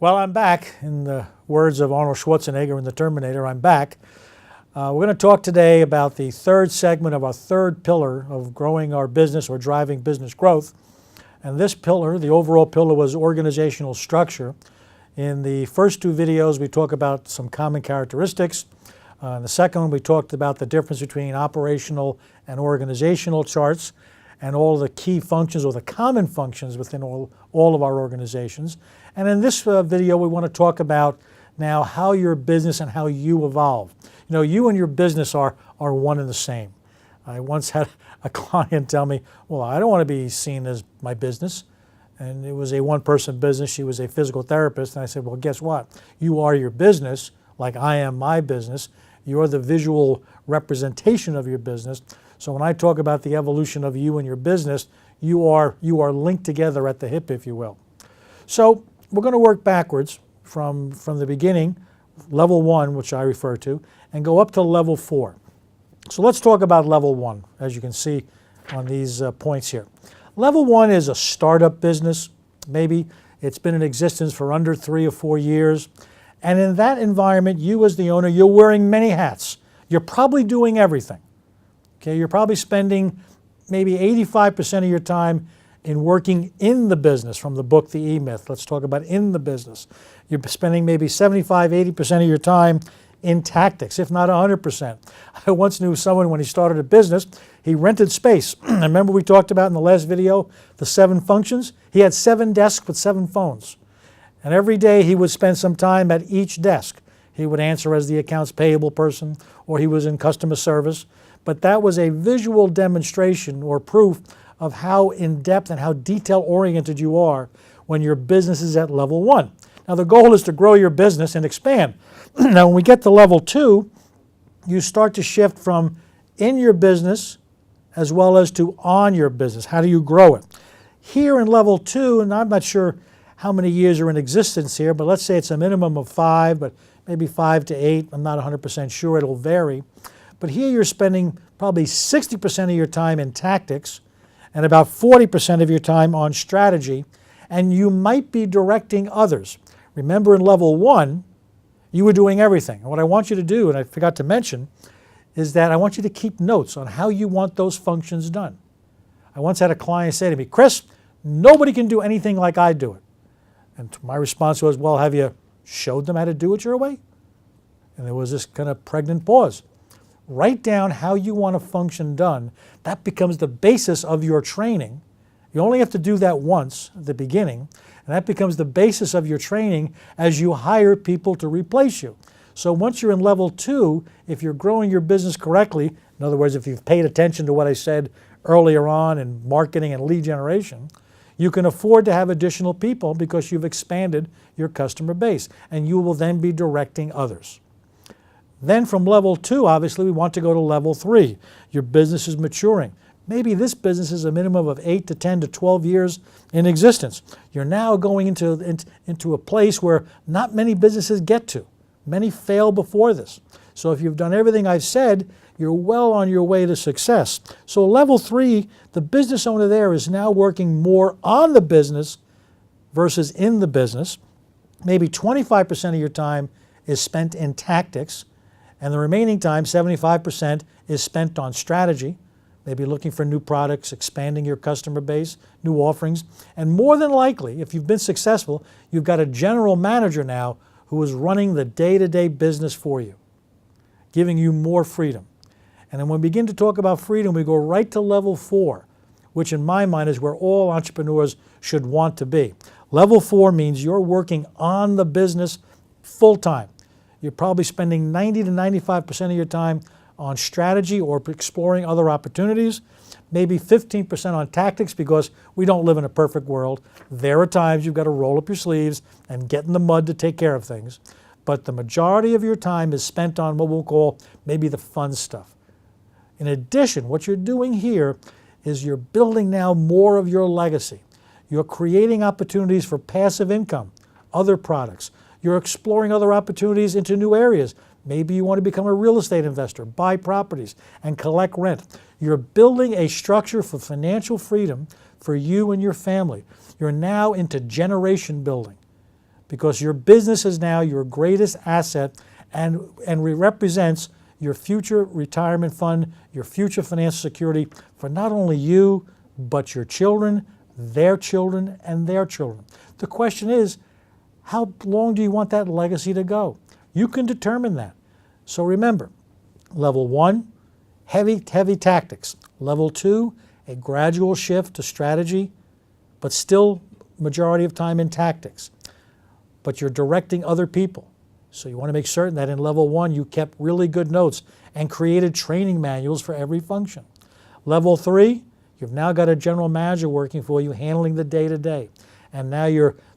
Well, I'm back. In the words of Arnold Schwarzenegger in The Terminator, I'm back. We're going to talk today about the third segment of our third pillar of growing our business or driving business growth. And this pillar, the overall pillar, was organizational structure. In the first two videos, we talk about some common characteristics. In the second one, we talked about the difference between operational and organizational charts and all the key functions or the common functions within all of our organizations. And in this video, we want to talk about now how your business and how you evolve. You know, you and your business are one and the same. I once had a client tell me, well, I don't want to be seen as my business. And it was a one-person business. She was a physical therapist. And I said, well, guess what? You are your business, like I am my business. You're the visual representation of your business. So when I talk about the evolution of you and your business, you are linked together at the hip, if you will. So we're going to work backwards from the beginning, level 1, which I refer to, and go up to level 4. So let's talk about level 1, as you can see on these points here. Level 1 is a startup business. Maybe it's been in existence for under 3 or 4 years. And in that environment, you as the owner, you're wearing many hats. You're probably doing everything. Okay, you're probably spending maybe 85% of your time in working in the business, from the book, The E-Myth. Let's talk about in the business. You're spending maybe 75, 80% of your time in tactics, if not 100%. I once knew someone when he started a business, he rented space. Remember we talked about in the last video, the 7 functions? He had 7 desks with 7 phones. And every day he would spend some time at each desk. He would answer as the accounts payable person, or he was in customer service. But that was a visual demonstration or proof of how in-depth and how detail-oriented you are when your business is at level 1. Now the goal is to grow your business and expand. Now when we get to level 2, you start to shift from in your business as well as to on your business. How do you grow it? Here in level 2, and I'm not sure how many years are in existence here, but let's say it's a minimum of 5, but maybe 5 to 8. I'm not 100% sure. It'll vary. But here you're spending probably 60% of your time in tactics and about 40% of your time on strategy, and you might be directing others. Remember in level 1, you were doing everything. And what I want you to do, and I forgot to mention, is that I want you to keep notes on how you want those functions done. I once had a client say to me, Chris, nobody can do anything like I do it. And my response was, well, have you showed them how to do it your way? And there was this kind of pregnant pause. Write down how you want a function done. That becomes the basis of your training. You only have to do that once at the beginning, and that becomes the basis of your training as you hire people to replace you. So once you're in level 2, if you're growing your business correctly, in other words, if you've paid attention to what I said earlier on in marketing and lead generation, you can afford to have additional people because you've expanded your customer base, and you will then be directing others. Then from level 2, obviously, we want to go to level 3. Your business is maturing. Maybe this business is a minimum of 8 to 10 to 12 years in existence. You're now going into a place where not many businesses get to. Many fail before this. So if you've done everything I've said, you're well on your way to success. So level 3, the business owner there is now working more on the business versus in the business. Maybe 25% of your time is spent in tactics, and the remaining time, 75%, is spent on strategy, maybe looking for new products, expanding your customer base, new offerings. And more than likely, if you've been successful, you've got a general manager now who is running the day-to-day business for you, giving you more freedom. And then when we begin to talk about freedom, we go right to level 4, which in my mind is where all entrepreneurs should want to be. Level 4 means you're working on the business full-time. You're probably spending 90 to 95% of your time on strategy or exploring other opportunities, maybe 15% on tactics because we don't live in a perfect world. There are times you've got to roll up your sleeves and get in the mud to take care of things. But the majority of your time is spent on what we'll call maybe the fun stuff. In addition, what you're doing here is you're building now more of your legacy. You're creating opportunities for passive income, other products. You're exploring other opportunities into new areas. Maybe you want to become a real estate investor, buy properties, and collect rent. You're building a structure for financial freedom for you and your family. You're now into generation building. because your business is now your greatest asset and represents your future retirement fund, your future financial security for not only you, but your children, their children, and their children. The question is, how long do you want that legacy to go? You can determine that. So remember, level 1, heavy tactics. Level 2, a gradual shift to strategy, but still majority of time in tactics. But you're directing other people. So you want to make certain that in level 1 you kept really good notes and created training manuals for every function. Level 3, you've now got a general manager working for you handling the day-to-day. And now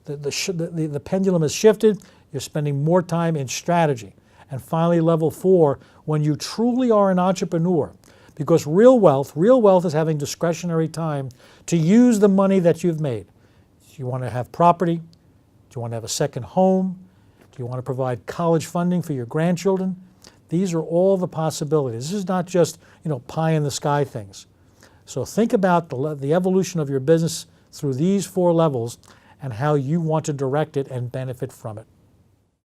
the pendulum has shifted, you're spending more time in strategy. And finally, level 4, when you truly are an entrepreneur, because real wealth is having discretionary time to use the money that you've made. Do you want to have property? Do you want to have a second home? Do you want to provide college funding for your grandchildren? These are all the possibilities. This is not just, pie in the sky things. So think about the evolution of your business through these 4 levels and how you want to direct it and benefit from it.